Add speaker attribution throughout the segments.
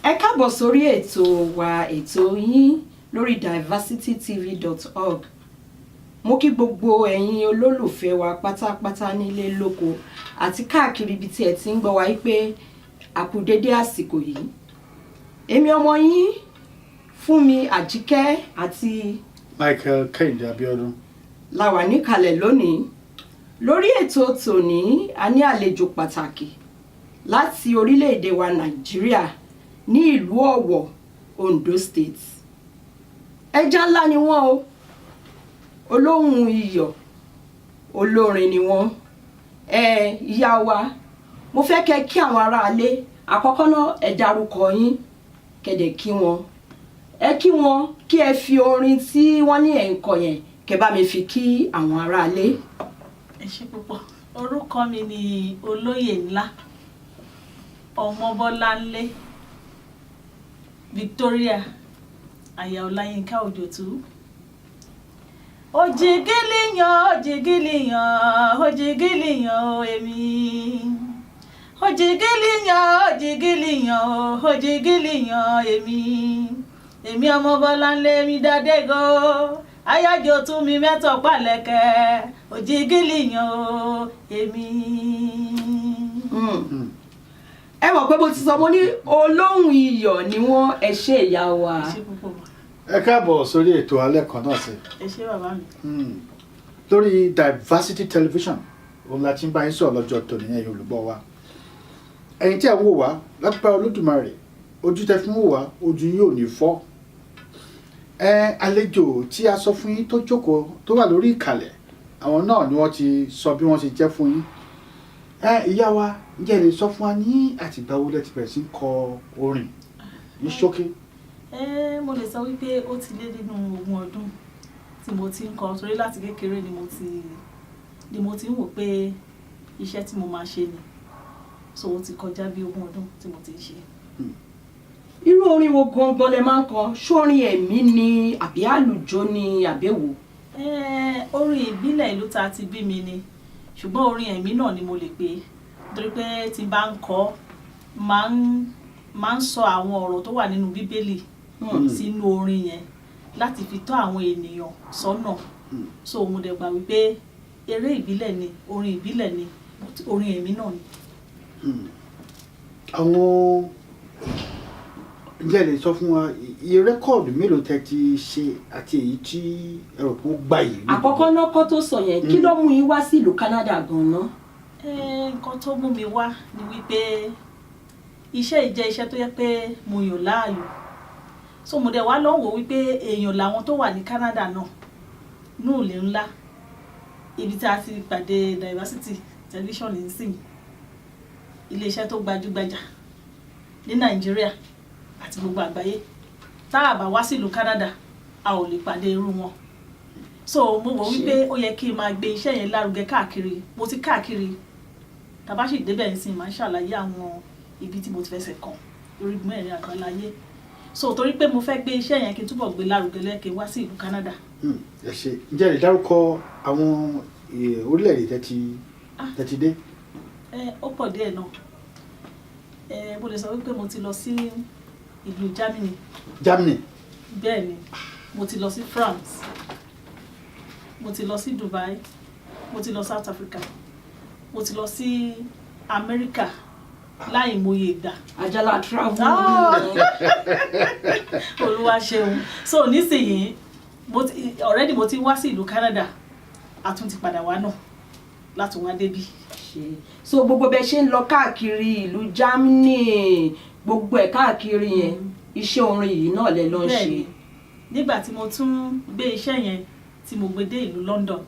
Speaker 1: Ẹ káàbọ̀ sórí ètò wa ètò yín lórí diversitytv.org. Mo kí gbogbo ẹ̀yin olólùfẹ́ wa pátápátá nílé lóko àti káàkiri ibi tí ẹ ti ń gbọ́ wa pé a kú dédé àsìkò yìí. Èmi ọmọ yín Fúnmi Àjíkẹ́ àti
Speaker 2: Michael Kehinde Abiodun
Speaker 1: la wà níkàlẹ̀ lónìí. Lórí ètò tòní a ní àlejò pàtàkì láti orílẹ̀-èdè wa Nàìjíríà ní ìlú Ọ̀wọ̀, Ondo State. Ẹja ńlá ni wọ́n o, olóhùn iyọ̀, olórin ni wọ́n. Ìyá wa, mo fẹ́ kẹ́ kí àwọn aráalé àkọ́kọ́ náà ẹ dárúkọ yín kẹ́dẹ̀ kí wọn. Ẹ kí wọn kí ẹ fi orin tí wọ́n ní ẹ̀ ń kọ yẹn kẹ́ bá mi fi kí àwọn aráalé.
Speaker 3: Ẹ ṣé púpọ̀. Orúkọ mi ni Olóyè Ńlá Ọmọbọ́láńlé Victoria Aya Ọláyínká Òjòtú. Òjìgílìyàn, òjìgílìyàn, òjìgílìyàn o èmi. Òjìgílìyàn, òjìgílìyàn, òjìgílìyàn èmi. Èmi Ọmọbọ́láńlé mi dádégó. Ayájò tún mi mẹ́tọ̀ pàlẹ́kẹ́. Òjìgílìyàn o èmi.
Speaker 1: Ẹ mọ̀ pé mo ti sọ mo ní olóhùn iyọ̀ ni wọ́n. Ẹ ṣé ìyá wa.
Speaker 3: Ẹ ṣé púpọ̀ mà.
Speaker 2: ẹ káàbọ̀ sórí ètò alẹ́ kan náà sí.
Speaker 3: Ẹ ṣé bàbá mi.
Speaker 2: Lórí Diversity Television òun la ti ń bá yín sọ̀rọ̀ lọ́jọ́ tòní ẹ̀yin olùgbọ́ wa. Ẹ̀yin tí ẹ ń wò wá lápá Olódùmarè ojú tẹ́ fi ń wò wá ojú yín ò ní fọ́. Àlejò tí a sọ fún yín tó jókòó tó wà lórí ìkàlẹ̀ àwọn náà ni wọ́n ti sọ bí wọ́n ṣe jẹ́ fún yín. Ìyá wa ǹjẹ́ ẹ lè sọ fún wa ní àtìgbà wo lẹ ti bẹ̀rẹ̀ sí kọ orin ní ṣókí?
Speaker 3: Mo lè sọ wípé ó ti lé nínú ogún ọdún tí mo ti ń kọ torí láti kékeré ni mo ti ń wò pé iṣẹ́ tí mo máa ṣe ni, so ó ti kọjá bí ogún ọdún tí mo ti ń ṣe.
Speaker 1: Irú orin wo gangan lẹ máa ń kọ? Ṣórin ẹ̀mí ni àbí àlùjọ ni àbẹ̀wò?
Speaker 3: Orin ìbílẹ̀ ìlú ta ti bí mi ni, ṣùgbọ́n orin ẹ̀mí náà ni mo lè pè torí pé tí bá ń kọ máa ń sọ àwọn ọ̀rọ̀ tó wà nínú Bíbélì sínú orin yẹn láti fi tọ́ àwọn ènìyàn sọ́nà. So mo dẹ̀ gbà wípé eré ìbílẹ̀ ni, orin ìbílẹ̀ ni, orin ẹ̀mí náà ni.
Speaker 2: Àwọn ǹjẹ́ ẹ lè sọ fún wa iye rẹ́kọ̀dù mélòó tẹ́ ti ṣe àti èyí tí ẹ rò pé ó gbà yìí?
Speaker 1: Àkọ́kọ́ náà kọ́ tó sọ yẹn, kí ló mú yín wá sí ìlú Canada gan-an?
Speaker 3: Nǹkan tó mú mi wá ni wípé iṣẹ́ yìí jẹ́ iṣẹ́ tó yẹ pé mo yàn láàyò. So mo dẹ̀ wá lọ́wọ́ wípé èèyàn làwọn tó wà ní Canada náà ní òlé ńlá ibi tí a ti pàdé Diversity Television nísìnyí, iléeṣẹ́ tó gbajúgbajà ní Nàìjíríà àti gbogbo àgbáyé. Tá a bá wá sí ìlú Canada a ò lè pàdé irú wọn. So mo wò wípé ó yẹ kí n máa gbé iṣẹ́ yẹn lárugẹ káàkiri. Mo ti káàkiri, tàbá sì débẹ̀ nísìnyí máa ń ṣàlàyé àwọn ibi tí mo ti fẹsẹ̀ kàn lórí mẹ́rin àgbáláyé. So torí pé mo fẹ́ gbé iṣẹ́ yẹn kí n túbọ̀ gbé lárugẹ lẹ́kẹ̀ẹ́ wá sí ìlú Canada.
Speaker 2: Ẹ ṣé. Ǹjẹ́ ẹ lè dárúkọ àwọn orílẹ̀-èdè tẹ́ ti dé?
Speaker 3: Ó pọ̀ díẹ̀ náà. Mo lè sọ wípé mo ti lọ sí ìlú Germany.
Speaker 2: Germany.
Speaker 3: Bẹ́ẹ̀ ni, mo ti lọ sí France, mo ti lọ sí Dubai, mo ti lọ South Africa, mo ti lọ sí America láì mòye ìgbà.
Speaker 1: Àjàlá travel.
Speaker 3: Olúwa ṣeun. So nísìnyí already mo ti wá sí ìlú Canada, a tún ti padà wá náà láti wá débí.
Speaker 1: So gbogbo bẹ ṣe ń lọ káàkiri ìlú Germany gbogbo ẹ̀ káàkiri yẹn iṣẹ́ orin yìí náà lẹ lọ ń ṣe.
Speaker 3: Nígbà tí mo tún gbé iṣẹ́ yẹn tí mo gbé dé ìlú London,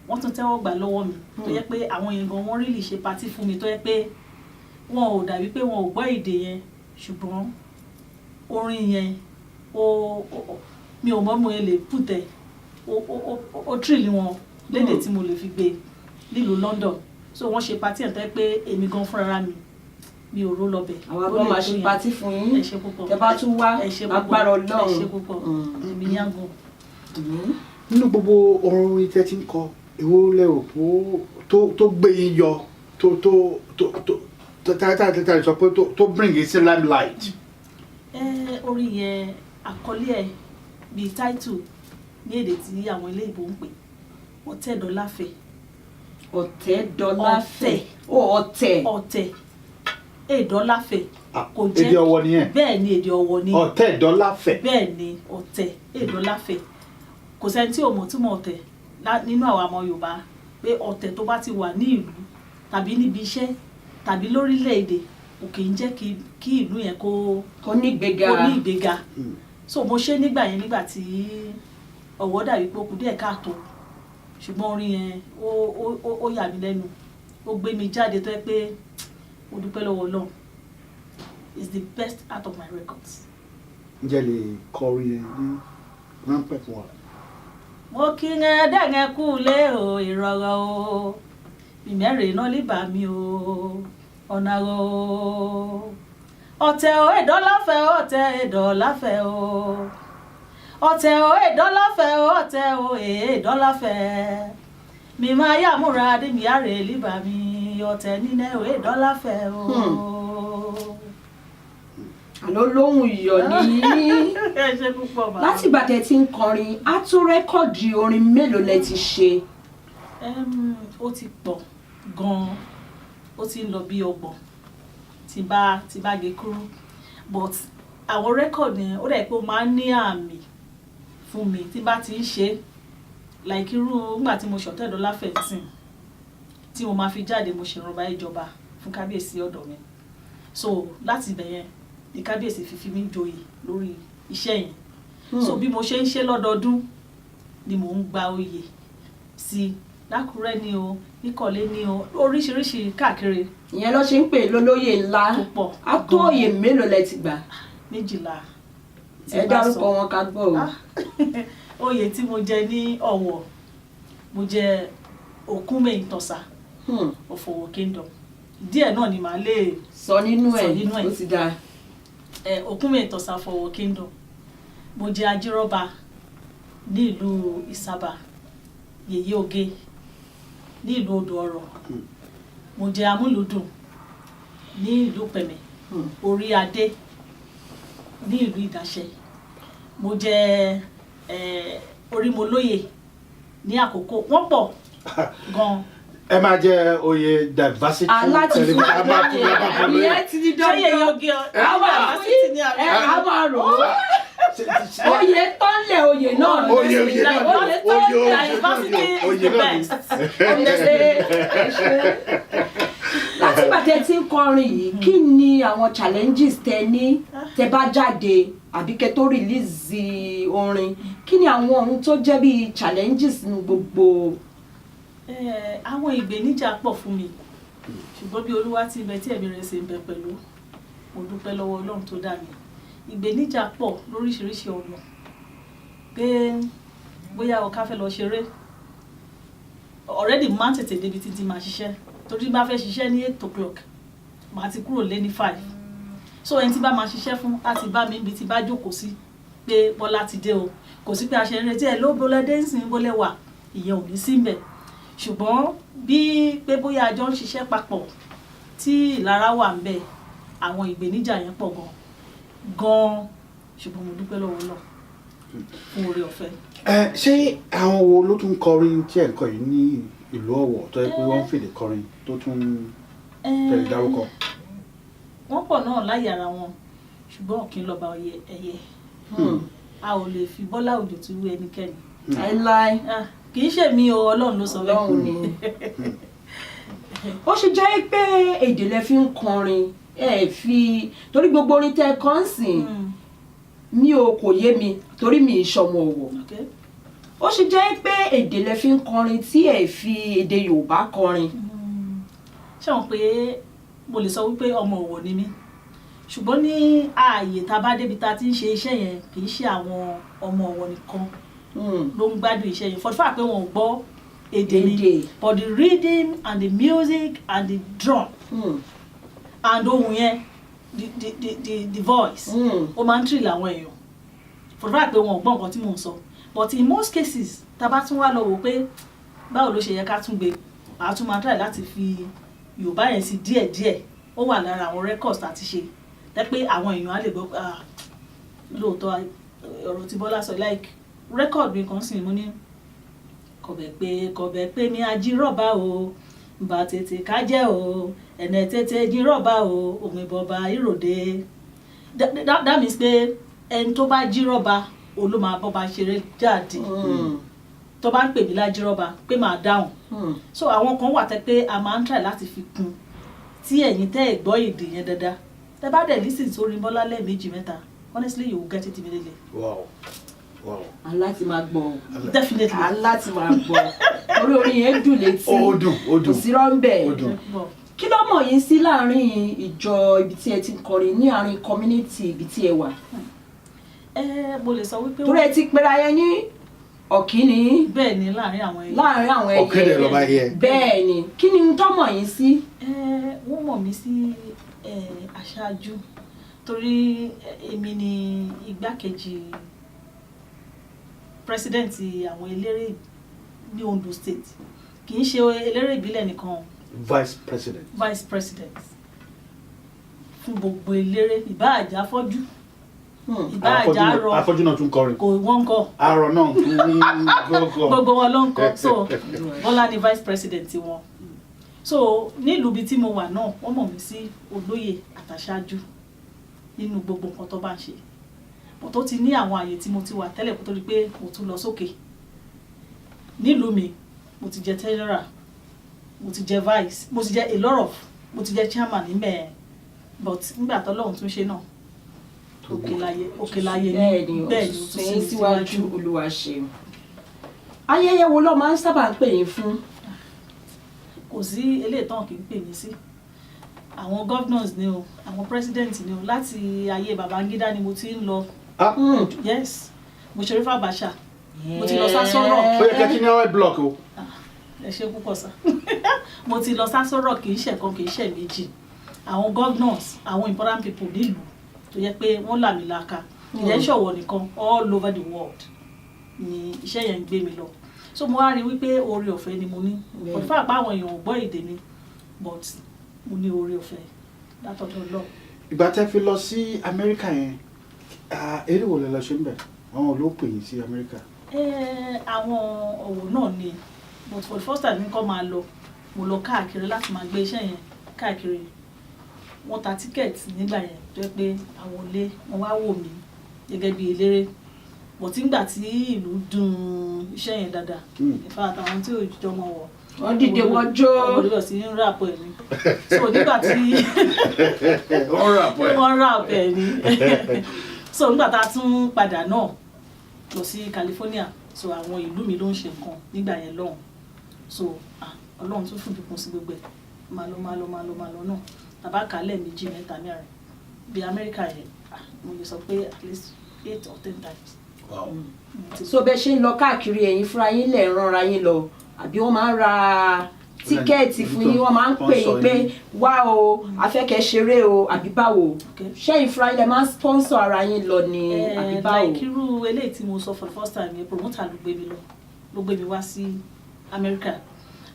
Speaker 3: wọ́n tún tẹ́wọ́ gbà lọ́wọ́ mi tó yẹ pé àwọn yẹn gan wọ́n really ṣe party fún mi tó yẹ pé wọn ò dàbí pé wọn ò gbọ́ èdè yẹn, ṣùgbọ́n orin yẹn mi ò mọ̀ mo lè pùtẹ́ ó tìrìlì wọn lédè tí mo lè fi gbé nílùú London. So wọ́n ṣe party ẹ̀ tó yẹ pé èmi gan fúnra mi ò ró lọ́bẹ̀.
Speaker 1: Àwọn agbọ́n máa ṣe party fún yín.
Speaker 3: Ẹ ṣé púpọ̀.
Speaker 1: Tẹ́ bá tún wá agbára Ọlọ́run.
Speaker 3: Ẹ ṣé púpọ̀. Èmi yàgò.
Speaker 2: Nínú gbogbo orin tẹ́ ti ń kọ èwo lẹ rò pé tó gbé yín yọ tó sọ pé tó bring it sí limelight
Speaker 3: Orin yẹn àkọlé ẹ̀ bíi title ní èdè tí àwọn ilé ìbò ń pè Ọ̀tẹ̀dọ́láfẹ̀.
Speaker 1: Ọ̀tẹ̀dọ́láfẹ̀. Ọ̀tẹ̀.
Speaker 3: Ọ̀tẹ̀ Èdọ́láfẹ̀. Kò jẹ́
Speaker 2: èdè ọwọ́ nìyẹn.
Speaker 3: bẹ́ẹ̀ ni èdè ọwọ́ ni.
Speaker 2: Ọ̀tẹ̀dọ́láfẹ̀.
Speaker 3: bẹ́ẹ̀ ni Ọ̀tẹ̀ Èdọ́láfẹ̀. Kò sẹ́ni tí ò mọ̀ túmọ̀ ọ̀tẹ̀ nínú àwa ọmọ Yorùbá pé ọ̀tẹ̀ tó bá ti wà ní ìlú tàbí níbi iṣẹ́ tàbí lórílẹ̀‐èdè kò kì í jẹ́ kí ìlú yẹn kó ní ìgbéga. So mo ṣe nígbà yẹn nígbà tí ọ̀wọ́ dàbí pé ó kù díẹ̀ káàtó ṣùgbọ́n orin yẹn ó yà mí lẹ́nu ó gbé mi jáde tó yẹ pé mo dúpẹ́ lọ́wọ́ Ọlọ́run. It's the best out of my records.
Speaker 2: ǹjẹ́ lè kọ orin yẹn ní ráńpẹ́ fún wa.
Speaker 3: Mo kí ń dẹ́gẹ́ kú lé o ìrọ̀rọ̀ o ìmẹ́rẹ̀ iná líbà mi o ọ̀nà o ọ̀tẹ̀ o Èdọ́láfẹ̀ ọ̀tẹ̀ Èdọ́láfẹ̀ o ọ̀tẹ̀ o Èdọ́láfẹ̀ ọ̀tẹ̀ o Èdọ́láfẹ̀ mi máa yà múra dé mi àrè líbà mi ọ̀tẹ̀ nínú o Èdọ́láfẹ̀ o.
Speaker 1: Àlọ́ lóhùn iyọ̀ ní.
Speaker 3: Ẹ ṣé púpọ̀ bàbá.
Speaker 1: Láti ìgbà tẹ́ ti ń kọrin á tó rẹ́kọ̀dì orin mélòó lẹ ti ṣe?
Speaker 3: Ó ti pọ̀ gan-an ó ti ń lọ bí 30 tí bá gé kúrú but àwọn rẹ́kọ̀dì yẹn ó dẹ̀ pé ó máa ń ní àmì fún mi tí bá ti ń ṣe like irú nígbà tí mo ṣọ̀tẹ̀dọ́láfẹ̀ sìn tí mo máa fi jáde mo ṣèrànbá ìjọba fún kábíyèsí ọ̀dọ̀ mi so láti ibẹ̀ yẹn ní kábíyèsí fi mí joyè lórí iṣẹ́ yẹn so bí mo ṣe ń ṣe lọ́dọọdún ni mò ń gba oyè sí lákùrẹ́ ni o níkọ̀lé ni o oríṣiríṣi káàkiri.
Speaker 1: Ìyẹn ló ṣe ń pè lólóyè ńlá.
Speaker 3: Tó pọ̀.
Speaker 1: Á tó oyè mélòó lẹ ti gbà?
Speaker 3: 12.
Speaker 1: Ẹ dárúkọ wọn ká gbọ́ o.
Speaker 3: Oyè tí mo jẹ ní Ọ̀wọ̀ mo jẹ Òkúnmè Ìtọ̀sà of Ọ̀wọ̀ Kingdom díẹ̀ náà ni màá lè
Speaker 1: sọ nínú ẹ̀ ó ti dáa.
Speaker 3: Òkúnmè Ìtọ̀sà of Ọ̀wọ̀ Kingdom mo jẹ Ajírọ́ba ní ìlú Ìsàbà Yèyé Oge ní ìlú Odò Ọ̀rọ̀ mo jẹ Amúlùdùn ní ìlú Pẹ̀mẹ̀ Orí Adé ní ìlú Ìdáṣẹ mo jẹ Orímolóyè ní Àkókò wọ́n pọ̀ gan.
Speaker 2: ẹ máa jẹ oyè diversity.
Speaker 1: Aláti fún ìyẹn ti di dọ́jọ́.
Speaker 3: Ṣé Yèyé Oge
Speaker 1: àwọn àfúyí ẹ máa rò ó. Oyè tọ́lẹ̀ oyè náà.
Speaker 2: Oyè
Speaker 1: láti ìgbà tẹ́ ti ń kọrin yìí kí ni àwọn challenges tẹ́ ní tẹ́ bá jáde àbí kẹ́ tó release orin kí ni àwọn ohun tó jẹ́ bí challenges ní gbogbo.
Speaker 3: Àwọn ìgbéníjà pọ̀ fún mi ṣùgbọ́n bí Olúwa ti bẹ tí ẹ̀mí rẹ̀ ṣe ń bẹ pẹ̀lú mo dúpẹ́ lọ́wọ́ Ọlọ́run tó dá mi. Ìgbéníjà pọ̀ lóríṣiríṣi ọ̀nà pé bóyá ọ̀ká fẹ́ lọ ṣeré already máa ń tètè débi títí máa ṣiṣẹ́ torí bá fẹ́ ṣiṣẹ́ ní 8 o'clock màá ti kúrò lé ní 5 so ẹni tí bá máa ṣiṣẹ́ fún láti bá mi ibi tí bá jókòó sí pé Bọ́lá ti dé o kò sí pé a ṣe ń retí ẹ̀ ló bọ́lá dé ń sìn bọ́lẹ̀ wà ìyẹn ò ní sí mbẹ̀ ṣùgbọ́n bí pé bóyá a jọ ń ṣiṣẹ́ papọ̀ tí ìlara wà ń bẹ̀ àwọn ìgbéníjà yẹn pọ̀ gan ṣùgbọ́n mo dúpẹ́ lọ́wọ́ lọ fún oore ọ̀fẹ́.
Speaker 2: ṣé àwọn wo ló tún kọrin tí ẹ̀ ń kọ yìí ní ìlú Ọ̀wọ̀ tó yẹ pé wọ́n ń fèdè kọrin tó tún tẹ̀lé dárúkọ?
Speaker 3: wọ́n pọ̀ náà láyé ara wọn ṣùgbọ́n kí n lọ bá ẹyẹ a ò lè fi Bọ́lá Òjó tú ẹnikẹ́ni.
Speaker 1: láíláí.
Speaker 3: kì í ṣe mi o Ọlọ́run ló sọ bẹ́ẹ̀.
Speaker 1: Ọlọ́run ni. Ó ṣe jẹ́ pé èdè lẹ fi ń kọrin ẹ fi torí gbogbo orin tẹ́ kọ ń sìn mi ò kò yé mi torí mi ìṣọmọ Ọ̀wọ̀. Ó ṣe jẹ́ pé èdè lẹ fi ń kọrin tí ẹ fi èdè Yorùbá kọrin.
Speaker 3: ṣé wọn pé mo lè sọ wípé ọmọ Ọ̀wọ̀ ni mí ṣùgbọ́n ní ààyè tá a bá débi tá a ti ń ṣe iṣẹ́ yẹn kì í ṣe àwọn ọmọ Ọ̀wọ̀ nìkan ló ń gbádùn iṣẹ́ yẹn for the fact pé wọn ò gbọ́ èdè mi but the rhythm and the music and the drum and ohun yẹn the voice ó máa ń thrill àwọn èèyàn for the fact pé wọn ò gbọ́ nǹkan tí mò ń sọ but in most cases tá a bá tún wá lọ wò pé báwo ló ṣe yẹ ká tún gbé àá tún máa try láti fi Yorùbá yẹn sí díẹ̀díẹ̀ ó wà lára àwọn records tá a ti ṣe tẹ́ pé àwọn èèyàn á lè gbọ́ lóòótọ́ ọ̀rọ̀ tí Bọ́lá sọ like record mi kan sì mú ní kọ̀bẹ̀ pé ní ajírọ̀bá o bá tètè kájẹ́ o ẹ̀nẹ̀ tètè jírọ̀bá o òmìbọ̀bà ìròdè that means pé ẹni tó bá jírọ̀bá o ló máa bọ́ba ṣeré jáde tó bá ń pè mí lájírọ̀bá pé máa dáhùn so àwọn kan wà tẹ́ pé a máa ń try láti fi kún tí ẹ̀yin tẹ́ ẹ̀ gbọ́ èdè yẹn dáadáa tẹ́ bá dẹ̀ lísìn sórí Bọ́lá lẹ́ẹ̀mejì mẹ́ta honestly you will get it immediately.
Speaker 2: Wow.
Speaker 1: aláti máa gbọ́
Speaker 3: Definitely.
Speaker 1: aláti máa gbọ́ orí orin yẹn dùn létí
Speaker 2: Ó dùn.
Speaker 1: kò sí rọ́ńbẹ́
Speaker 2: Ó dùn.
Speaker 1: kí ló mọ̀ yín sí láàrin ìjọ ibi tí ẹ ti ń kọrin ní àárín community ibi tí ẹ wà
Speaker 3: Mo lè sọ wípé
Speaker 1: torí ẹ ti pera yẹn ní ọ̀kíní
Speaker 3: bẹ́ẹ̀ ni láàrin àwọn ẹ̀yà
Speaker 1: láàrin àwọn ẹyẹ
Speaker 2: Ọ̀kẹ́dẹ̀ lọ́ba yẹ.
Speaker 1: bẹ́ẹ̀ ni kí ni tó mọ̀ yín sí.
Speaker 3: wọ́n mọ̀ mí sí aṣáájú torí èmi ni igbákejì president àwọn eléré ní Ondo State kì í ṣe eléré ìbílẹ̀ nìkan
Speaker 2: Vice President.
Speaker 3: vice president fún gbogbo eléré ìbáàjà afọ́jú ìbáàjà arọ
Speaker 2: Afọ́jú náà tún kọrin.
Speaker 3: kò wọ́n kọ́
Speaker 2: Arọ náà tún ní gọ́gọ́.
Speaker 3: gbogbo wọn ló ń kọ́ so Bọ́lá ni vice president wọn so nílùú ibi tí mo wà náà wọ́n mọ̀ mí sí olóyè àtàṣáájú nínú gbogbo nǹkan tó bá ń ṣe mo tó ti ní àwọn àyè tí mo ti wà tẹ́lẹ̀ kó tó rí pé mo tún lọ sókè nílùú mi mo ti jẹ treasurer mo ti jẹ vice mo ti jẹ a lot of mo ti jẹ chairman níbẹ̀ but nígbà tọ́lọ́run tún ṣe náà òkè láyé ní bẹ́ẹ̀ ni ó tún
Speaker 1: sẹ́yìn
Speaker 3: sí
Speaker 1: síwájú Olúwa ṣeun. ayẹyẹ wo ló máa ń sábà ń pè yín fún.
Speaker 3: kò sí eléyìí tán kì í pè mí sí àwọn governors ni o àwọn president ni o láti ayé Babangida ni mo ti ń lọ yes mo ṣeré fún Abacha mo ti lọ sásọ̀rọ̀
Speaker 2: Ó yẹ kẹ́kí ní oil block o.
Speaker 3: ẹ ṣe púpọ̀ sá mo ti lọ sásọ̀rọ̀ kì í ṣẹ̀kan kì í ṣẹ̀ méjì àwọn governors àwọn important people nílùú tó yẹ pé wọ́n làmìlaka ìyẹn ṣọ̀wọ̀ nìkan all over the world ni iṣẹ́ yẹn ń gbé mi lọ so mo wá rí wípé oore ọ̀fẹ́ ni mo ní ọ̀dùnfà àpá àwọn èèyàn ò gbọ́ èdè mi but mo ní oore ọ̀fẹ́ látọ̀dọ̀ lọ.
Speaker 2: Ìgbà tẹ́ fi lọ sí Amẹ́ríkà yẹn, eré wo lẹ lọ ṣe ń bẹ̀? Àwọn ló pè yín sí Amẹ́ríkà.
Speaker 3: Àwọn òwò náà ni but for the first time mi kọ́ máa lọ mo lọ káàkiri láti máa gbé iṣẹ́ yẹn káàkiri wọ́n ta tíkẹ́ẹ̀tì nígbà yẹn tó yẹ pé àwọn olé wọn wá wò mí gẹ́gẹ́ bí eléré but nígbà tí ìlú dùn iṣẹ́ yẹn dáadáa ìfà àtàwọn tí òjò mọ̀ wọ̀
Speaker 1: wọ́n dìde wọ́n jó.
Speaker 3: wọ́n lọ sí ń rap ẹ̀ ni so nígbà tí
Speaker 2: Wọ́n
Speaker 3: wọ́n rap ẹ̀ ni so nígbà tá a tún padà náà lọ sí California so àwọn ìlú mi ló ń ṣe nǹkan nígbà yẹn lọ́hùn so Ọlọ́run tún fún ìbùkún sí gbogbo ẹ̀ máa lọ náà tàbá kálẹ̀ méjì mẹ́ta mẹ́rin bí Amẹ́ríkà yẹn mo lè sọ pé at least 8 or 10 times.
Speaker 2: Wow.
Speaker 1: so bẹ́ẹ̀ ṣe ń lọ káàkiri ẹ̀yin fúnra yín lẹ̀ ń ránra yín lọ àbí wọ́n máa ń ra tíkẹ́ẹ̀tì fún yín wọ́n máa ń pè yín pé wá o afẹ́kẹ́ ṣeré o àbí báwo ṣẹ́yìn fúnra yín lẹ̀ máa ń sponsor ara yín lọ ni àbí báwo.
Speaker 3: like irú eléyìí tí mo sọ for the first time yẹn promoter ló gbé mi wá sí America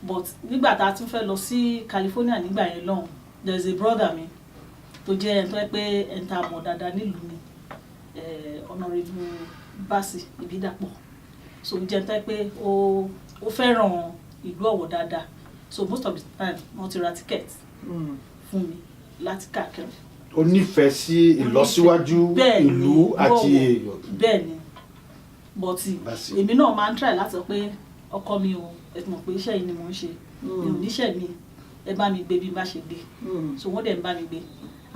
Speaker 3: but nígbà tá a tún fẹ́ lọ sí California nígbà yẹn lọ́hùn there is a brother mi tó jẹ́ ẹni tó yẹ pé ẹni tá a mọ̀ dáadáa nílùú mi Honorable Basi Ibidapọ̀ so jẹ́ ẹni tó yẹ pé ó fẹ́ràn ìlú Ọ̀wọ̀ dáadáa so most of the time wọ́n ti ra ticket fún mi láti káàkiri.
Speaker 2: Ó nífẹ̀ẹ́ sí ìlọsíwájú ìlú àti èèyàn.
Speaker 3: bẹ́ẹ̀ ni but èmi náà máa ń try láti sọ pé ọkọ mi ò ẹ mọ̀ pé iṣẹ́ yìí ni mò ń ṣe mi ò níṣẹ́ mi ẹ bá mi gbé bí n bá ṣe gbé so wọ́n dẹ̀ ń bá mi gbé.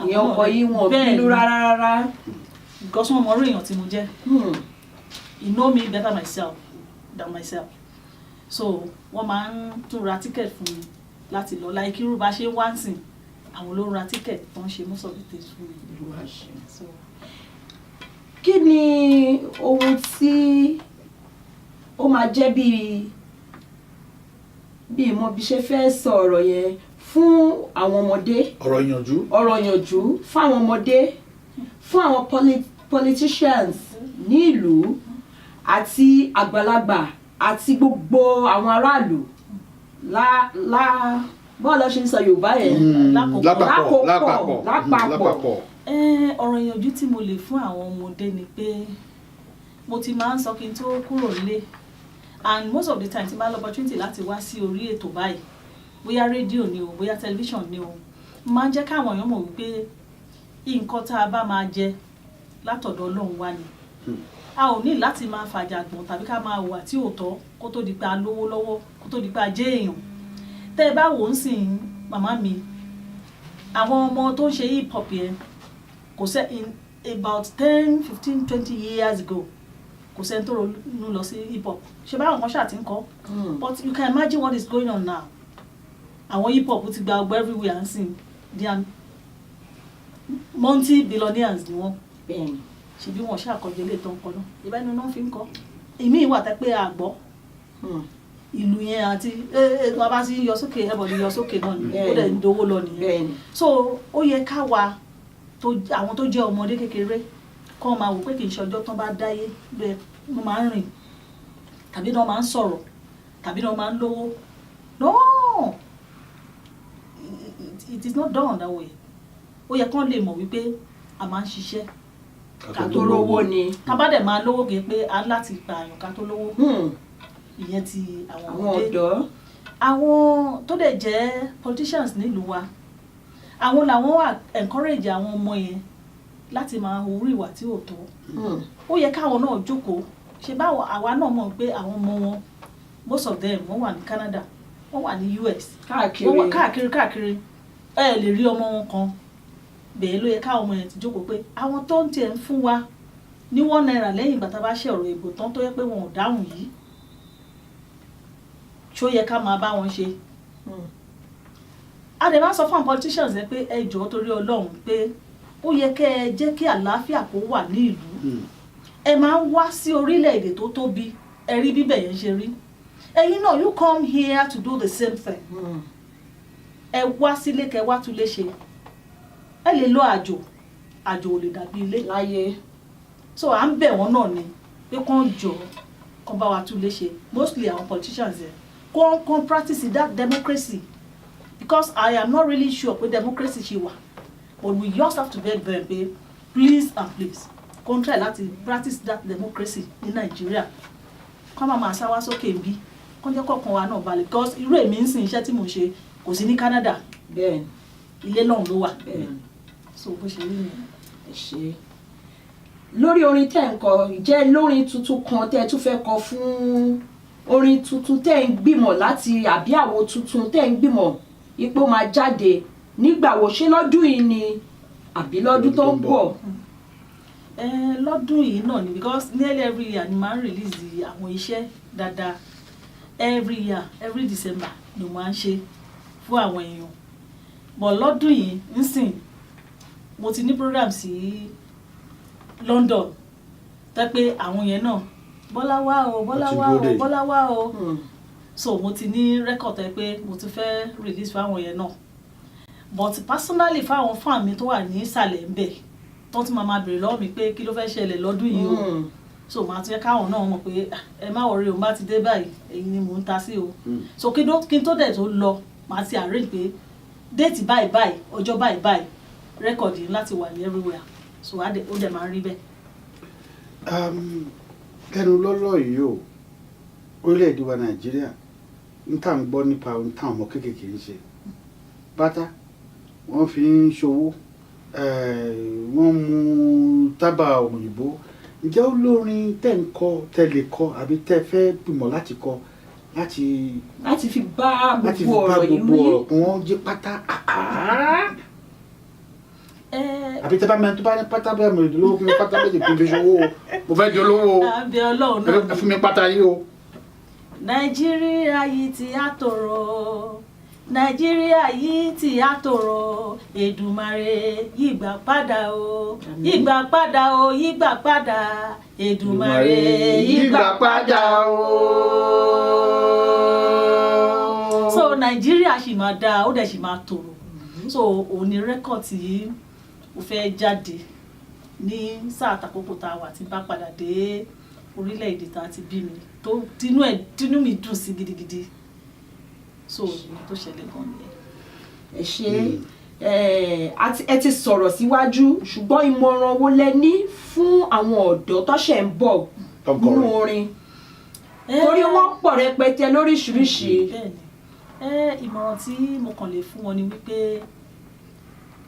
Speaker 1: ìyẹn ọkọ yìí wọn ò bínú rárá.
Speaker 3: because wọ́n mọ orí èèyàn tí mo jẹ́ you know me better than myself so wọ́n máa ń tún ra ticket fún mi láti lọ láì kírú bá ṣe ń wá sìn àwọn ló ń ra ticket tó ń ṣe most of the things fún mi. so
Speaker 1: kí ni ohun tí ó máa jẹ́ bí mo bí ṣe fẹ́ sọ ọ̀rọ̀ yẹn fún àwọn ọmọdé.
Speaker 2: ọ̀rọ̀
Speaker 1: ìyànjú fún àwọn ọmọdé fún àwọn politicians ní ìlú àti àgbàlagbà àti gbogbo àwọn aráàlú bọ́ọ̀lù ṣe ń sọ Yorùbá yẹn lápapọ̀
Speaker 3: ọ̀rọ̀ ìyànjú tí mo lè fún àwọn ọmọdé ni pé mo ti máa ń sọ kí n tó kúrò nílé, and most of the time tí bá lọ opportunity láti wá sí orí ètò báyìí, bóyá rédíò ni o bóyá tẹlifíṣàn ni o, máa ń jẹ́ káwọn èèyàn mọ̀ wípé nǹkan tá a bá máa jẹ látọ̀dọ̀ Ọlọ́run wá ni. A ò ní láti máa fàjàgbọ̀n tàbí ká máa hùwà tí ò tọ́ kó tó di pé a lówó lọ́wọ́, kó tó di pé a jẹ́ èèyàn. Tẹ́ ẹ bá wò ó sìn màmá mi, àwọn ọmọ tó ń ṣe hip hop yẹn kò sẹ́ in about 10, 15, 20 years ago kò sẹ́ni tó ronú lọ sí hip hop. Ṣé báwọn kan ṣáà ti ń kọ́? But you can imagine what is going on now. Àwọn hip hop ti gba ọgbẹ́ everywhere and sing. They are multi-billionaires ni wọ́n.
Speaker 1: Bẹ́ẹ̀ni.
Speaker 3: Ṣebí wọn ṣàkọjọ ilé tó ń kọ náà. Ìbá inú náà fi ń kọ́. Ìmí ìwà tẹ́ pé àgbọ̀. Ìlú yẹn àti wọn bá sí yọ sókè everybody yọ sókè náà ni. Ó dẹ̀ ń dowó lọ nìyẹn.
Speaker 1: Bẹ́ẹ̀ni.
Speaker 3: So ó yẹ ká wa àwọn tó jẹ́ ọmọdé kékeré kọ́ máa wò pé kì í ṣe ọjọ́ tán bá dáyé bẹ́ẹ̀ wọ́n máa ń rìn tàbí náà máa ń sọ̀rọ̀ tàbí náà máa ń lówó. No, it is not done that way. Ó yẹ kán lè mọ̀ wípé a máa ń ṣiṣẹ́
Speaker 1: ká tó lówó ni.
Speaker 3: Ká bá dẹ̀ máa lówó gé pé a ń láti pààyàn ká tó lówó. Ìyẹn ti àwọn
Speaker 1: ọ̀dọ́.
Speaker 3: Àwọn tó dẹ̀ jẹ́ politicians nílùú wa, àwọn làwọn wà encourage àwọn ọmọ yẹn láti máa hùwà ìwà tí ò tó. Ó yẹ káwọn náà jókòó. Ṣé báwo àwa náà mọ̀ pé àwọn ọmọ wọn, most of them wọ́n wà ní Canada, wọ́n wà ní US, wọ́n wà káàkiri. Ẹ lè rí ọmọ wọn kan. Bẹ́ẹ̀ ló yẹ káwọn ọmọ yẹn ti jókòó pé àwọn tó ń tiẹ̀ ń fún wa ní £1 lẹ́yìn ìgbà tá a bá ṣe ọ̀rọ̀ ìbò tán tó yẹ pé wọn ò dáhùn yìí, ṣó yẹ ká máa bá wọn ṣe. A dẹ̀ máa sọ fún àwọn politicians yẹn pé ẹ jọ̀ọ́ torí Ọlọ́run pé ó yẹ kẹ́ ẹ jẹ́ kí àlàáfíà kó wà ní ìlú. Ẹ máa ń wá sí orílẹ̀-èdè tó tóbi, ẹ rí bíbẹ̀ yẹn ṣe rí. Ẹ̀yin náà you come here to do the same thing. Ẹ wá sílé kẹ́ wá tún lé ṣe. Ẹ lè lọ àjò ò lè dàbí ilé
Speaker 1: láyé.
Speaker 3: So à ń bẹ̀ wọ́n náà ni pé kán jọ kán bá wa tún lé ṣe. Mostly àwọn politicians yẹn kán practice that democracy, because I am not really sure pé democracy ṣe wà, but we just have to beg them pé please and please kán try láti practice that democracy ní Nàìjíríà. Kán máa sáwá sókè ń bí kán jẹ́ kọ̀ọ̀kan wa náà balẹ̀, because irú èmi ń sin iṣẹ́ tí mo ṣe kò sí ní Canada.
Speaker 1: Bẹ́ẹ̀ni.
Speaker 3: Ilé náà ló wà.
Speaker 1: Bẹ́ẹ̀ni.
Speaker 3: So bó ṣe rí nìyẹn.
Speaker 1: Ẹ ṣé. Lórí orin tẹ́ ń kọ, jẹ́ lórin tuntun kan tẹ́ tún fẹ́ kọ fún orin tuntun tẹ́ ń gbìmọ̀ láti àbí àwo tuntun tẹ́ ń gbìmọ̀ ipò máa jáde nígbà wo, ṣé lọ́dún yìí ni àbí lọ́dún tó ń bọ̀?
Speaker 3: Lọ́dún yìí náà ni, because nearly every year ni máa ń release àwọn iṣẹ́ dáadáa. Every year, every December ni mo máa ń ṣe fún àwọn èèyàn. But lọ́dún yìí nsìn mo ti ní program sí London tẹ́ pé àwọn yẹn náà Bọ́lá wá o. So mo ti ní record tẹ́ pé mo ti fẹ́ release fún àwọn yẹn náà. But personally fáwọn fan mi tó wà ní ìsàlẹ̀ ń bẹ̀ tó ti máa bèrè lọ́wọ́ mi pé kí ló fẹ́ ṣẹlẹ̀ lọ́dún yìí o. So màá ti fẹ́ káwọn náà mọ̀ pé ẹ má worry o, bá ti dé báyìí èyí ni mò ń ta sí o. So kí n tó dẹ̀ tó lọ màá ti arrange pé déètì báyìí ọjọ́ báyìí rẹ́kọ̀dì láti wà ní everywhere. So ó dẹ̀ máa ń rí bẹ́ẹ̀.
Speaker 2: Lẹ́nu lọ́lọ́ yìí o, orílẹ̀-èdè wa Nàìjíríà ń tà ń gbọ́ nípa ohun táwọn ọmọ kéékèèké ń ṣe. Bátá wọ́n fi ń ṣòwò, wọ́n mu tábà òyìnbó. Ǹjẹ́ ó lórin tẹ́ ń kọ, tẹ́ lè kọ àbí tẹ́ fẹ́ gbìmọ̀ láti kọ láti
Speaker 1: fi bá gbogbo ọ̀rọ̀ yìí wí?
Speaker 2: Kí wọ́n jí pátá. Àbí tẹ́ bá mẹ́rin tó bá ní pátá bẹ́ẹ̀ mo lè dolówó fún mi pátá méjì kí n fi ṣòwò o, mo fẹ́ dolówó o.
Speaker 3: Àbí Ọlọ́run náà.
Speaker 2: Ẹ fún mi pátá yìí o.
Speaker 3: Nàìjíríà yìí ti á tòrò, Nàìjíríà yìí ti á tòrò, Èdùmàrè yígbà padà o, yígbà padà o, yígbà padà, Èdùmàrè yígbà padà o. So Nàìjíríà ṣì máa dáa, ó dẹ̀ ṣì máa tòrò. So òun ni rẹ́kọ̀d tí ó fẹ́ jáde ní sáà tàkókò tá a wà tí bá padà dé orílẹ̀-èdè tá a ti bí mi, tó tinú mi dùn sí gidigidi. So tó ṣẹlẹ̀ gan nìyẹn.
Speaker 1: Ẹ ṣé. ẹ ti sọ̀rọ̀ síwájú ṣùgbọ́n ìmọ̀ràn wo lẹ ní fún àwọn ọ̀dọ́ tó ṣẹ̀ ń bọ̀ nínú orin torí wọ́n pọ̀ rẹpẹtẹ lóríṣiríṣi.
Speaker 3: Bẹ́ẹ̀ni ìmọ̀ràn tí mo kàn lè fún wọn ni wípé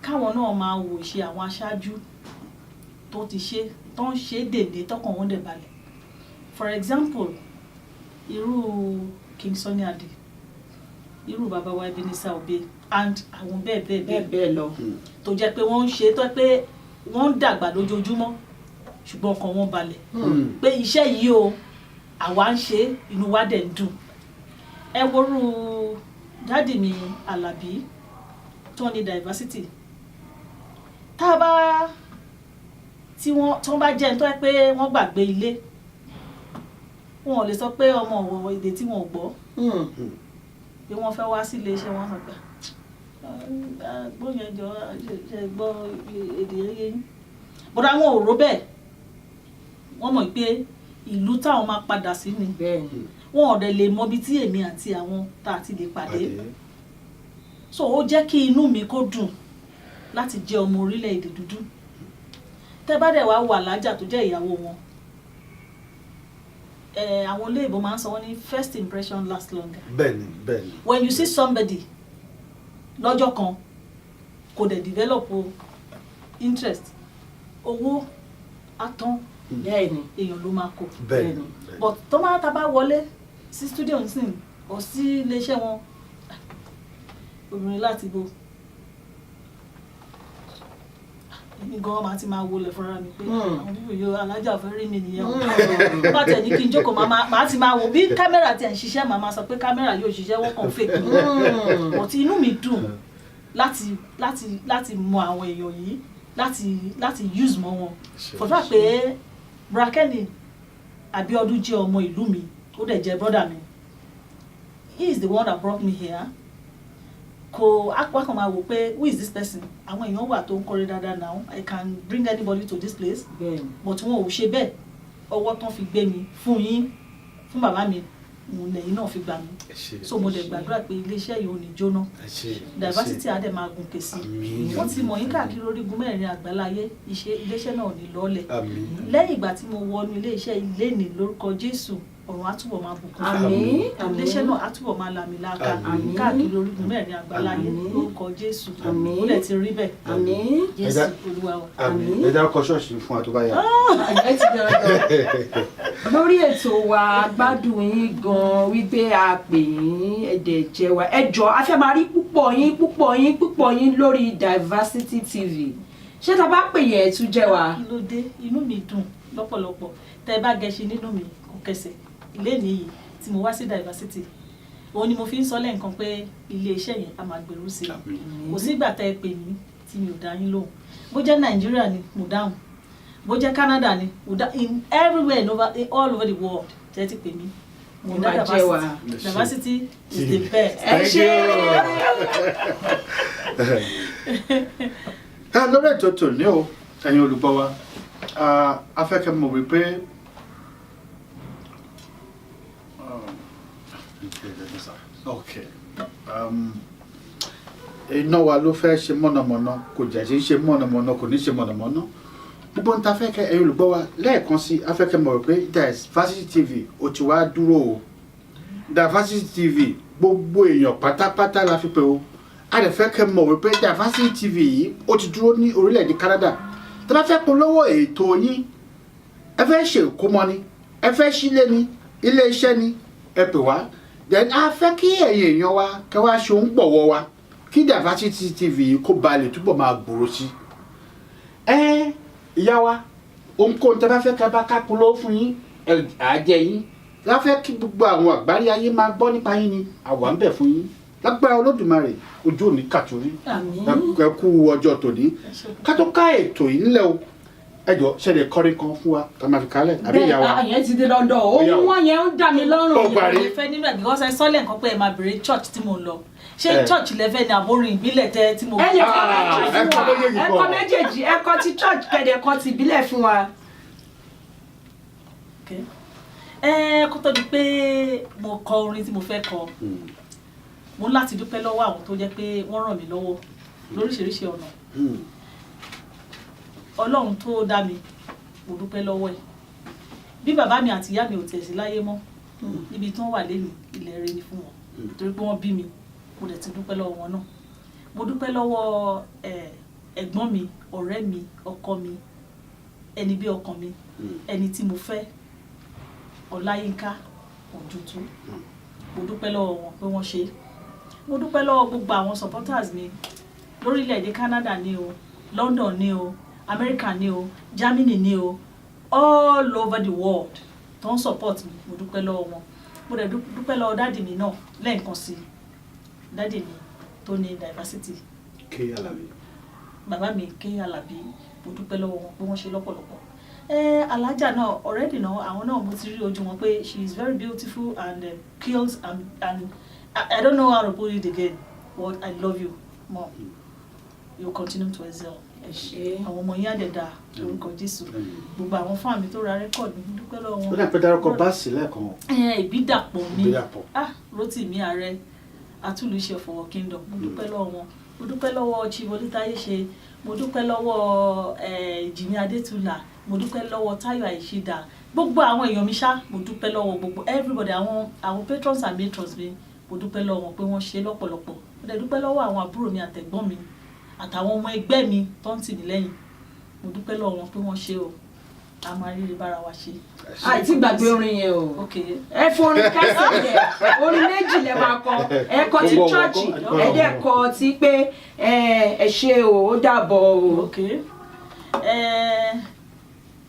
Speaker 3: káwọn náà máa wò ṣe àwọn aṣáájú tó ti ṣe tó ń ṣe déédéé tọkàn wọn dẹ̀ balẹ̀. For example irú King Sunny Adé irú bàbá wa Ebenezer Obey and àwọn bẹ́ẹ̀
Speaker 1: lọ
Speaker 3: tó jẹ́ pé wọ́n ń ṣe tó pé wọ́n ń dàgbà lójoojúmọ́ ṣùgbọ́n ọkàn wọn balẹ̀ pé iṣẹ́ yìí o àwa ń ṣe inú wa dẹ̀ ń dùn. Ẹ worú dádì mi Àlàbí tó ní diversity tá a bá tí wọ́n bá jẹ́ tó yẹ pé wọ́n gbàgbé ilé wọn ò lè sọ pé ọmọ ọ̀wọ̀ èdè tí wọn ò gbọ́ pé wọ́n fẹ́ wá sí ilé iṣẹ́ wọn sọ pé gbóyè jọ ṣe gbọ́ èdè yẹn bọ́dá wọn ò rò bẹ́ẹ̀ wọ́n mọ̀ pé ìlú táwọn máa padà sí ni wọn ò dẹ̀ lè mọ ibi tí èmi àti àwọn tá a ti lè pàdé so ó jẹ́ kí inú mi kó dùn láti jẹ́ ọmọ orílẹ̀-èdè dúdú tẹ́ bá dẹ̀ wá wà lájà tó jẹ́ ìyàwó wọn àwọn olóyìnbó máa ń sọ wọ́n ní first impression lasts longer.
Speaker 2: bẹ́ẹ̀ni.
Speaker 3: When you see somebody lọ́jọ́ kan kò dẹ̀ develop interest owó atán èèyàn ló máa kó.
Speaker 2: bẹ́ẹ̀ni.
Speaker 3: but tó máa ta bá wọlé sí studio nsìn ọ̀ sí iléeṣẹ́ wọn obìnrin láti bo èmi gan máa ti máa wọlé fúnra mi pé àwọn bíbí yóò alájà fẹ́ rí mi nìyẹn o bá tẹ̀ ní kí n jókòó máa ti máa wò bí kámẹ́rà tiẹ̀ ń ṣiṣẹ́ màá máa sọ pé kámẹ́rà yóò ṣiṣẹ́ wọ́n kàn fake mi but inú mi dùn láti mọ àwọn èèyàn yìí láti use mọ́ wọn fọ́tà pé Brakeni Abiodun jẹ́ ọmọ ìlú mi ó dẹ̀ jẹ́ brother mi he is the one that brought me here kò akọ máa wò pé who is this person àwọn èèyàn wà tó ń kọrin dáadáa now I can bring anybody to this place but wọn ò ṣe bẹ́ẹ̀ ọwọ́ tán fi gbé mi fún yín fún bàbá mi òun lẹ́yìn náà fi gbà mí so mo dẹ̀ gbàdúrà pé iléeṣẹ́ yìí ò ní jóná diversity á dẹ̀ máa gùn kèsì wọ́n ti mọ̀ yín káàkiri orígun mẹ́rin àgbáláyé iléeṣẹ́ náà ò ní lọ́ọ̀lẹ̀ lẹ́yìn ìgbà tí mo wọnú iléeṣẹ́ ilé ní lórúkọ Jésù ọ̀run á túbọ̀ máa bùkún iléeṣẹ́ náà á túbọ̀ máa làmì láàka káàkiri orígun mẹ́rin àgbáláyé lórúkọ Jésù ó lẹ̀ ti rí bẹ́ẹ̀ Jésù Olúwa wa.
Speaker 2: ẹ dárúkọ ṣọ́ọ̀ṣì fún wa tó bá yá.
Speaker 1: lórí ètò wa gbádùn yín gan wípé a pè yín ẹ̀dẹ̀ jẹ́ wa ẹ jọ̀ọ́ a fẹ́ máa rí púpọ̀ yín lórí Diversity TV ṣé tá a bá pè yẹn ẹ tún jẹ́ wa.
Speaker 3: kí ló dé inú mi dùn lọ́pọ̀lọpọ̀ tẹ́ ẹ bá gẹṣin nínú mi kò kẹsẹ̀ ilé nìyí tí mo wá sí Diversity òun ni mo fi ń sọ lẹ́ǹkan pé ilé iṣẹ́ yẹn a máa gbèrú sí i kò sígbà tẹ́ ẹ pè mí tí mi ò dá yín lóhùn bó jẹ́ Nàìjíríà ni mo dáhùn bó jẹ́ Canada ni mo dá in everywhere all over the world tẹ́ ti pè mí mo dá Diversity is the best.
Speaker 1: ẹ ṣé.
Speaker 2: lórí ètò tòní o ẹ̀yin olùgbọ́ wa afẹ́kẹ́ mọ̀ wípé iná wa ló fẹ́ ṣe mọ̀nàmọ́ná kò jẹ́ ṣe mọ̀nàmọ́ná kò ní ṣe mọ̀nàmọ́ná gbogbo ń ta afẹ́kẹ́ ẹ̀yin olùgbọ́ wa lẹ́ẹ̀kan sí afẹ́kẹ́ mọ̀ wípé Diversity TV ó ti wá dúró o Diversity TV gbogbo èèyàn pátápátá la fi pè o a lè fẹ́ kẹ́ mọ̀ wípé Diversity TV yìí ó ti dúró ní orílẹ̀-èdè Canada tí a bá fẹ́ polówó ètò yín ẹ fẹ́ ṣe ìkómọ ni ẹ fẹ́ sílé ni ilé iṣẹ́ ni ẹ pè wá then a fẹ́ kí ẹ̀yin èèyàn wa kẹ́ wá ṣe òun gbọ̀wọ́ wa kí Diversity TV yìí kó ba lè túbọ̀ máa gbòòrò sí ìyá wa ohunkóhun tí a bá fẹ́ kẹ́ bá ká polówó fún yín àjẹ yín láfẹ́ kí gbogbo àwọn àgbárí ayé máa gbọ́ nípa yín ni àwa ń bẹ̀ fún yín lágbára Olódùmarè ojú òní kàtúrí ẹ kú ọjọ́ tòní ká tó ká ètò yìí ńlẹ̀ o ẹjọ ṣẹlẹ̀ kọrin kan fún wa ká máa fi kálẹ̀ àbí ìyá wa.
Speaker 1: àyẹ̀ ti di dandan ohun wọn yẹn ń dà mí lọ́rùn.
Speaker 2: ó parí.
Speaker 3: ìfẹ́ nínú ẹ̀ because ẹ sọ́lẹ̀ nǹkan pé ẹ máa bèrè church tí mo lọ ṣé church lẹ́fẹ̀ẹ́ ni àbórin ìbílẹ̀ tẹ tí mo.
Speaker 1: ẹ lè kọ́ méjèèjì fún wa ẹ kọ́ méjèèjì ẹ kọ́ ti church kẹ̀dẹ̀ kọ́ ti ìbílẹ̀ fún wa.
Speaker 3: kó tó di pé mo kọ orin tí mo fẹ́ kọ mo láti dúpẹ́ lọ́wọ́ àwọn tó jẹ́ pé wọ́n ràn mí lọ́wọ́ lóríṣiríṣi ọ̀nà. Ọlọ́run tó dá mi mo dúpẹ́ lọ́wọ́ ẹ̀. Bí bàbá mi àti ìyá mi ò tẹ̀ sí láyé mọ́ níbi tí wọ́n wà lẹ́nu ilẹ̀ rẹ ni fún wọn torí pé wọ́n bí mi, mo dẹ̀ ti dúpẹ́ lọ́wọ́ wọn náà. Mo dúpẹ́ lọ́wọ́ ẹ̀gbọ́n mi, ọ̀rẹ́ mi, ọkọ mi, ẹni bí ọkàn mi, ẹni tí mo fẹ́, Ọláyínká Òjòtú. Mo dúpẹ́ lọ́wọ́ wọn pé wọ́n ṣe. Mo dúpẹ́ lọ́wọ́ gbogbo àwọn supporters mi lórílẹ̀‐èdè Canada ni o, London ni o, America ni o, Germany ni o, all over the world tó ń support mi. Mo dúpẹ́ lọ́wọ́ wọn. Mo dẹ̀ dúpẹ́ lọ́wọ́ dáàdì mi náà lẹ́ẹ̀kan sí dáàdì mi tó ní diversity.
Speaker 2: K Alabi.
Speaker 3: Bàbá mi K Alabi, mo dúpẹ́ lọ́wọ́ wọn pé wọ́n ṣe lọ́pọ̀lọpọ̀. Alájà náà already náà àwọn náà mo ti rí ojú wọn pé she is very beautiful and kills and I don't know how to put it again but I love you mom. You continue to excel.
Speaker 1: ẹ ṣé.
Speaker 3: Àwọn ọmọ yín àdẹ̀dà lórúkọ Jésù. Gbogbo àwọn fáàmì tó ra rẹ́kọ̀dù mo dúpẹ́ lọ́wọ́ wọn.
Speaker 2: Ó dà pé dárúkọ báàsì lẹ́ẹ̀kan.
Speaker 3: Ìbídàpọ̀ mi.
Speaker 2: Ìbídàpọ̀.
Speaker 3: Rótìmí Ààrẹ Atúlùṣe for Kingdom mo dúpẹ́ lọ́wọ́ wọn. Mo dúpẹ́ lọ́wọ́ Chief Olútáyéṣe, mo dúpẹ́ lọ́wọ́ Jìmí Adétúlà, mo dúpẹ́ lọ́wọ́ Táyọ̀ Àìṣídà, gbogbo àwọn èèyàn mi ṣá, mo dúpẹ́ lọ́wọ́ gbogbo everybody, àwọn patrons and matrons mi, mo dúpẹ́ lọ́wọ́ wọn pé wọ́n ṣe lọ́pọ̀lọpọ̀. Mo dẹ̀ dúpẹ́ lọ́wọ́ àwọn àbúrò mi àtẹ̀gbọ́n mi àtàwọn ọmọ ẹgbẹ́ mi tó ń tì mí lẹ́yìn. Mo dúpẹ́ lọ́wọ́ wọn pé wọ́n ṣe o. A máa rí bára wa ṣe.
Speaker 1: àìtí gbàgbé orin yẹn o.
Speaker 3: Okay.
Speaker 1: ẹ forin kásì yẹ orin méjì lẹ máa kọ, ẹ kọ ti chọọchì, ẹ dẹ̀ kọ ti pé ẹ ṣé o, ó dàbọ̀ o.
Speaker 3: Okay.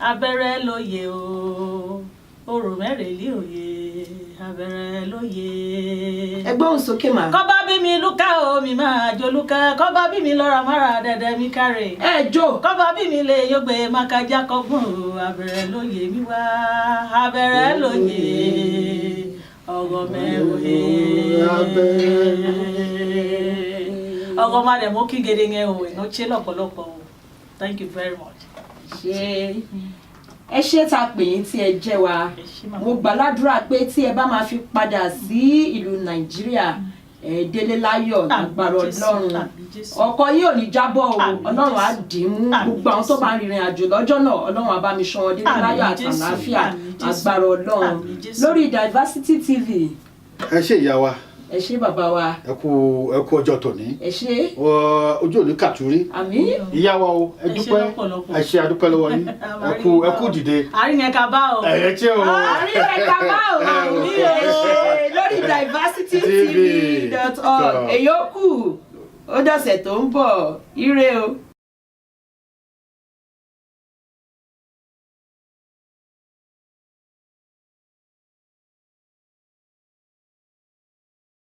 Speaker 3: Abẹ́rẹ́ lóye o, orò mẹ́rẹ̀ẹ́lì òye, abẹ́rẹ́ lóye.
Speaker 1: ẹ gbóhùn sókè mà.
Speaker 3: Kọ́bá bí mi lúkà o, mi máa jó lúkà. Kọ́bá bí mi lọ́ra mára dẹ̀dẹ̀ mi kárẹ̀.
Speaker 1: ẹ jó.
Speaker 3: Kọ́bá bí mi lè yógbé mákàjá kọ́gbọ̀n o, abẹ́rẹ́ lóye mi wá. Abẹ́rẹ́ lóye, ọgọ́ mẹ́wòye. Ọgọ́ má dẹ̀ mú kí gèdè yẹn o, èèyàn ṣe lọ́pọ̀lọpọ̀ o. Thank you very much.
Speaker 1: ẹ ṣé tá a pè yín tí ẹ jẹ́ wa. Mo gbàládùra pé tí ẹ bá máa fi padà sí ìlú Nàìjíríà ẹ délé láyọ̀ lágbára Ọlọ́run. Ọkọ yín ò ní jábọ́ o, Ọlọ́run á dì í mú. Gbogbo àwọn tó bá ń rìnrìn àjò lọ́jọ́ náà Ọlọ́run á bá mi ṣọ́ wọn délé láyọ̀ àti àlàáfíà agbára Ọlọ́run. Lórí Diversity TV.
Speaker 2: Ẹ ṣé ìyá wa.
Speaker 1: Ẹ ṣé bàbá wa.
Speaker 2: Ẹ kú ọjọ́ tòní.
Speaker 1: Ẹ ṣé.
Speaker 2: Ojú òní kàtúrí.
Speaker 1: Àmín.
Speaker 2: Ìyá wa o, ẹ dúpẹ́. Ẹ ṣé adúpẹ́ lọ́wọ́ yín. Ẹ kú dìde.
Speaker 3: Àárín ẹ̀ka bá o.
Speaker 2: Ẹ ṣé o.
Speaker 1: Àárín ẹ̀ka bá o. Àmín ẹ ṣé. Lórí diversitytv.org. Èyí ó kù ó dọ̀sẹ̀ tó ń bọ̀. Ire o.